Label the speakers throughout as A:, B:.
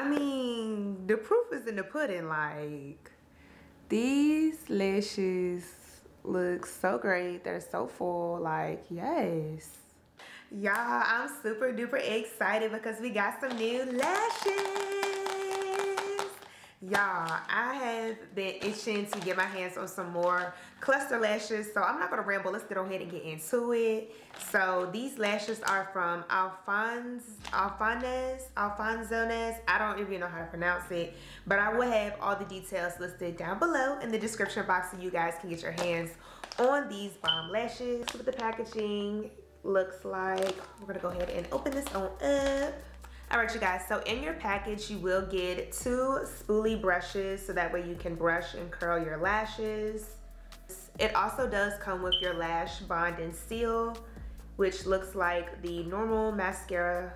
A: I mean, the proof is in the pudding. Like, these lashes look so great. They're so full. Like, yes. Y'all, I'm super duper excited because we got some new lashes. Y'all, I have been itching to get my hands on some more cluster lashes, so I'm not gonna ramble. Let's go ahead and get into it. So these lashes are from Alphonse. I don't even know how to pronounce it, but I will have all the details listed down below in the description box so you guys can get your hands on these bomb lashes. What the packaging looks like. We're gonna go ahead and open this on up. All right, you guys, so in your package, you will get 2 spoolie brushes so that way you can brush and curl your lashes. It also does come with your lash bond and seal, which looks like the normal mascara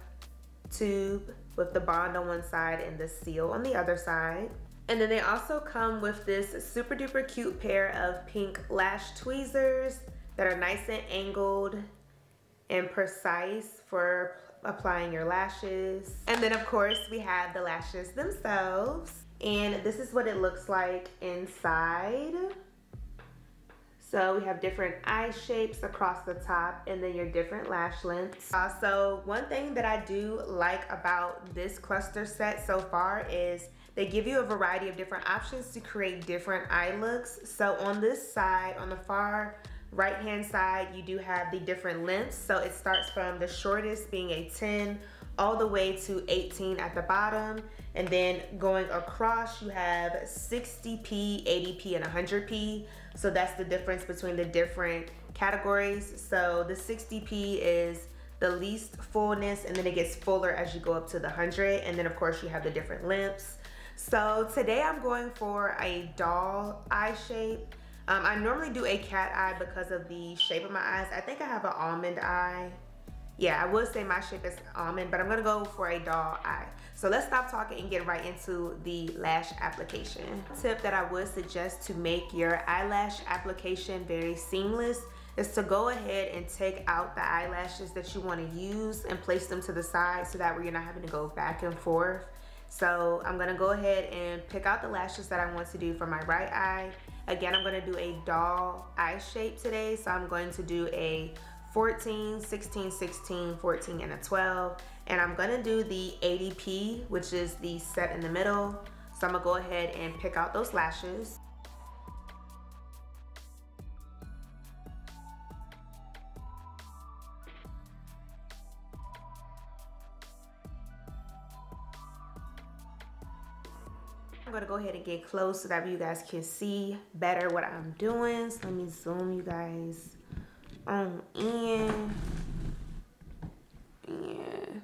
A: tube with the bond on one side and the seal on the other side. And then they also come with this super duper cute pair of pink lash tweezers that are nice and angled and precise for applying your lashes. And then of course we have the lashes themselves, and this is what it looks like inside. So we have different eye shapes across the top and then your different lash lengths. Also, one thing that I do like about this cluster set so far is they give you a variety of different options to create different eye looks. So on this side, on the far right hand side, you do have the different lengths. So it starts from the shortest being a 10 all the way to 18 at the bottom, and then going across you have 60p, 80p, and 100p. So that's the difference between the different categories. So the 60p is the least fullness, and then it gets fuller as you go up to the 100, and then of course you have the different lengths. So today I'm going for a doll eye shape. I normally do a cat eye because of the shape of my eyes. I think I have an almond eye. Yeah, I would say my shape is almond, but I'm gonna go for a doll eye. So let's stop talking and get right into the lash application. Tip that I would suggest to make your eyelash application very seamless is to go ahead and take out the eyelashes that you want to use and place them to the side so that way you're not having to go back and forth. So I'm gonna go ahead and pick out the lashes that I want to do for my right eye. Again, I'm gonna do a doll eye shape today. So I'm going to do a 14, 16, 16, 14, and a 12. And I'm gonna do the 80p, which is the set in the middle. So I'm gonna go ahead and pick out those lashes. I'm gonna go ahead and get close so that you guys can see better what I'm doing. So let me zoom you guys on in. And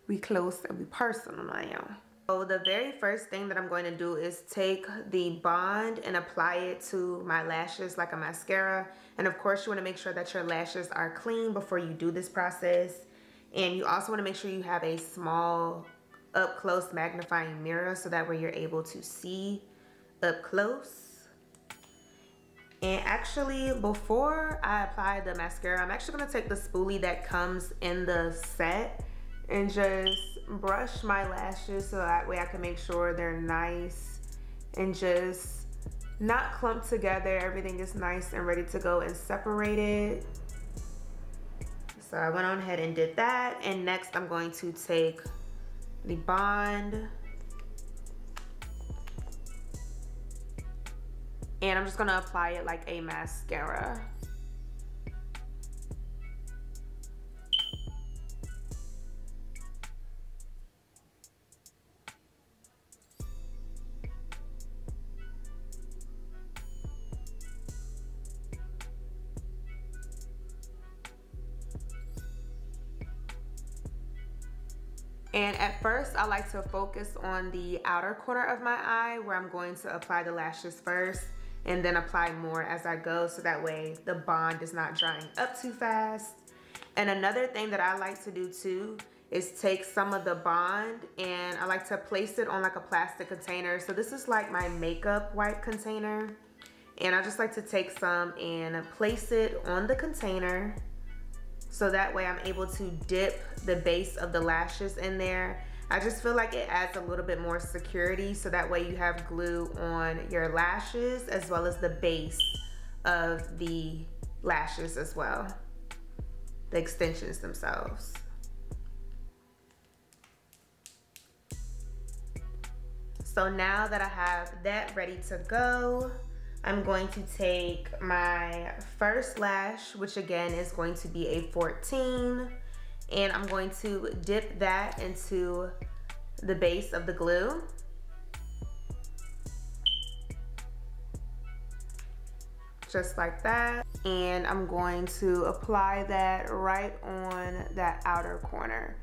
A: we close and we personal now. So the very first thing that I'm going to do is take the bond and apply it to my lashes like a mascara. And of course you want to make sure that your lashes are clean before you do this process. And you also want to make sure you have a small up close magnifying mirror so that way you're able to see up close. And actually, before I apply the mascara, I'm actually gonna take the spoolie that comes in the set and just brush my lashes so that way I can make sure they're nice and just not clumped together. Everything is nice and ready to go and separated. So I went on ahead and did that. And next I'm going to take the bond and I'm just gonna apply it like a mascara. And at first, I like to focus on the outer corner of my eye where I'm going to apply the lashes first and then apply more as I go so that way the bond is not drying up too fast. And another thing that I like to do too is take some of the bond and I like to place it on like a plastic container. So this is like my makeup wipe container. And I just like to take some and place it on the container. So that way I'm able to dip the base of the lashes in there. I just feel like it adds a little bit more security, so that way you have glue on your lashes as well as the base of the lashes as well, the extensions themselves. So now that I have that ready to go, I'm going to take my first lash, which again is going to be a 14, and I'm going to dip that into the base of the glue. Just like that. And I'm going to apply that right on that outer corner.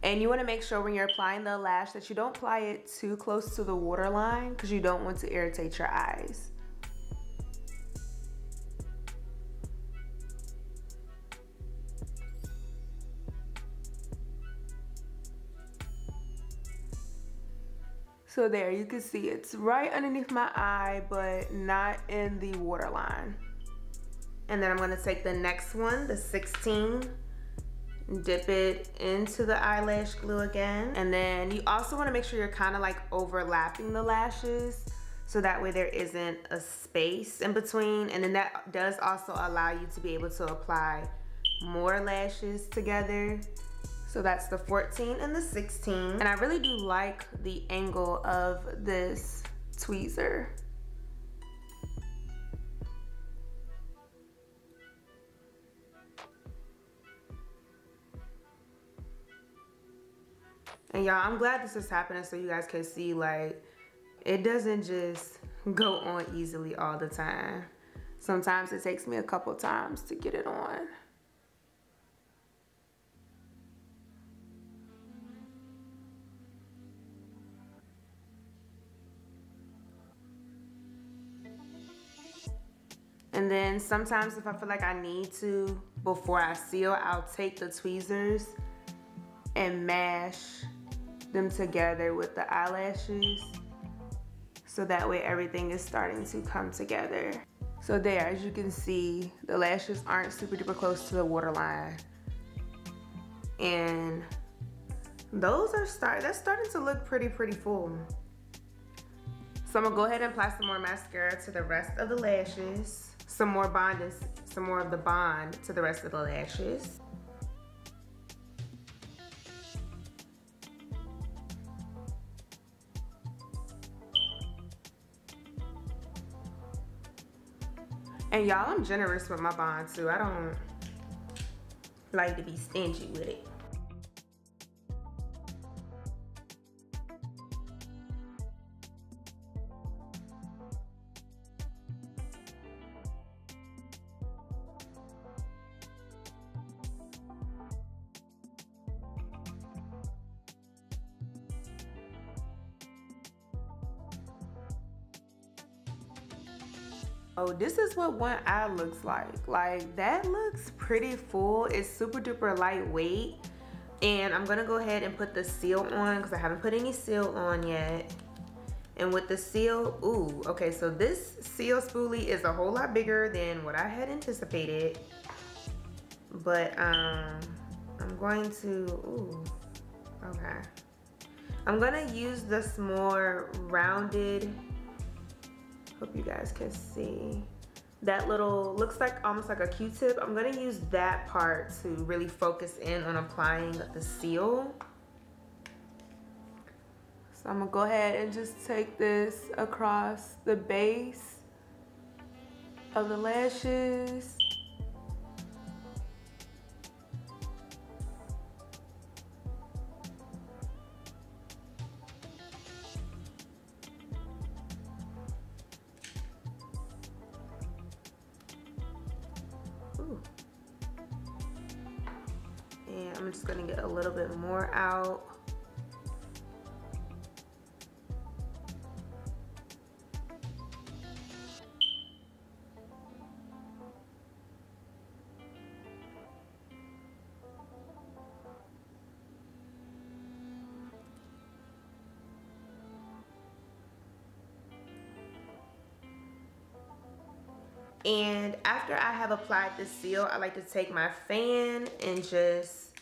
A: And you want to make sure when you're applying the lash that you don't apply it too close to the waterline, because you don't want to irritate your eyes. So there, you can see it's right underneath my eye, but not in the waterline. And then I'm going to take the next one, the 16, dip it into the eyelash glue again. And then you also want to make sure you're kind of like overlapping the lashes, so that way there isn't a space in between. And then that does also allow you to be able to apply more lashes together. So that's the 14 and the 16. And I really do like the angle of this tweezer. And y'all, I'm glad this is happening so you guys can see, like, it doesn't just go on easily all the time. Sometimes it takes me a couple times to get it on. And then sometimes if I feel like I need to, before I seal, I'll take the tweezers and mash them together with the eyelashes, so that way everything is starting to come together. So there, as you can see, the lashes aren't super duper close to the waterline. And those are that's starting to look pretty full. So I'm gonna go ahead and apply some more mascara to the rest of the lashes. Some more of the bond to the rest of the lashes. And y'all, I'm generous with my bond too. I don't like to be stingy with it. Oh, this is what one eye looks like. Like, that looks pretty full. It's super duper lightweight. And I'm gonna go ahead and put the seal on, because I haven't put any seal on yet. And with the seal, ooh, okay, so this seal spoolie is a whole lot bigger than what I had anticipated. But I'm going to, ooh, okay. I'm gonna use this more rounded, hope you guys can see. That little, looks like almost like a Q-tip. I'm gonna use that part to really focus in on applying the seal. So I'm gonna go ahead and just take this across the base of the lashes. And I'm just gonna get a little bit more out. And after I have applied the seal, I like to take my fan and just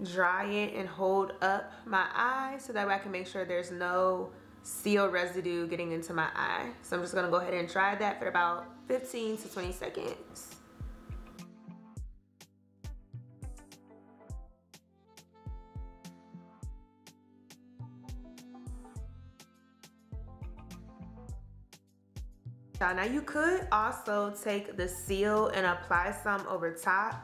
A: dry it and hold up my eye so that way I can make sure there's no seal residue getting into my eye. So I'm just gonna go ahead and dry that for about 15 to 20 seconds. Now you could also take the seal and apply some over top.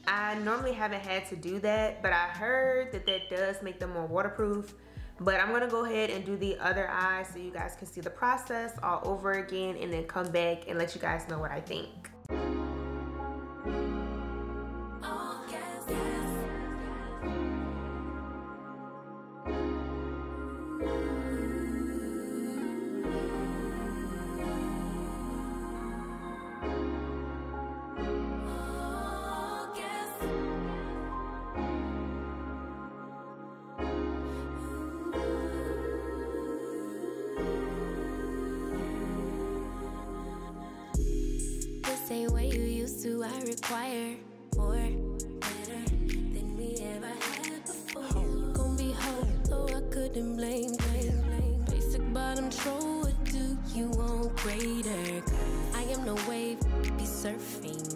A: I normally haven't had to do that, but I heard that that does make them more waterproof. But I'm gonna go ahead and do the other eye so you guys can see the process all over again and then come back and let you guys know what I think.
B: Same way you used to, I require more, better than we ever had before. Gon' be whole, though I couldn't blame. Basic bottom troll, what do you want greater? I am no wave, be surfing.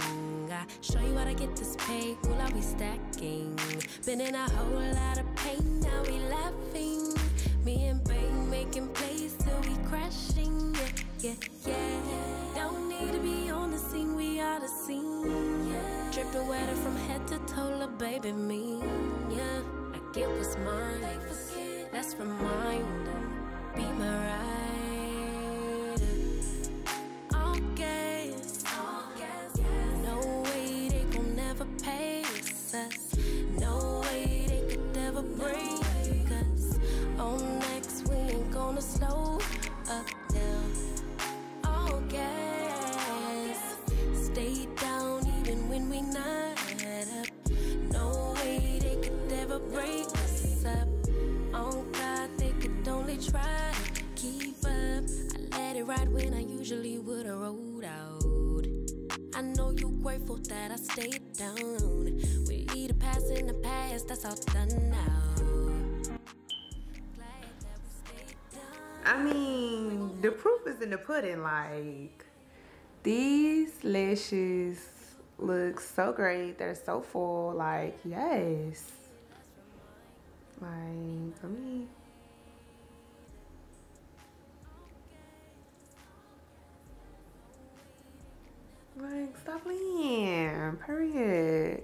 B: I show you how to get this pay, will I be stacking? Been in a whole lot of pain, now we laughing. Me and Bang making plays till we crashing, yeah. Don't need to be on the scene, we are the scene. Yeah. Dripping wetter from head to toe, little baby me. Yeah, I get what's mine. Let's remind them, be my ride. All gas. No way they gon' never pace us. No way they could ever break us. On next, we ain't gonna slow up now. Stay down even when we not up. No way they could ever break us up. On God, they could only try to keep up. I let it ride when I usually would've rolled out. I know you grateful that I stayed down. We either pass in the past, that's all done now.
A: I mean, the proof is in the pudding. Like, these lashes look so great. They're so full. Like, yes. Like, I mean, like, stop playing. Period.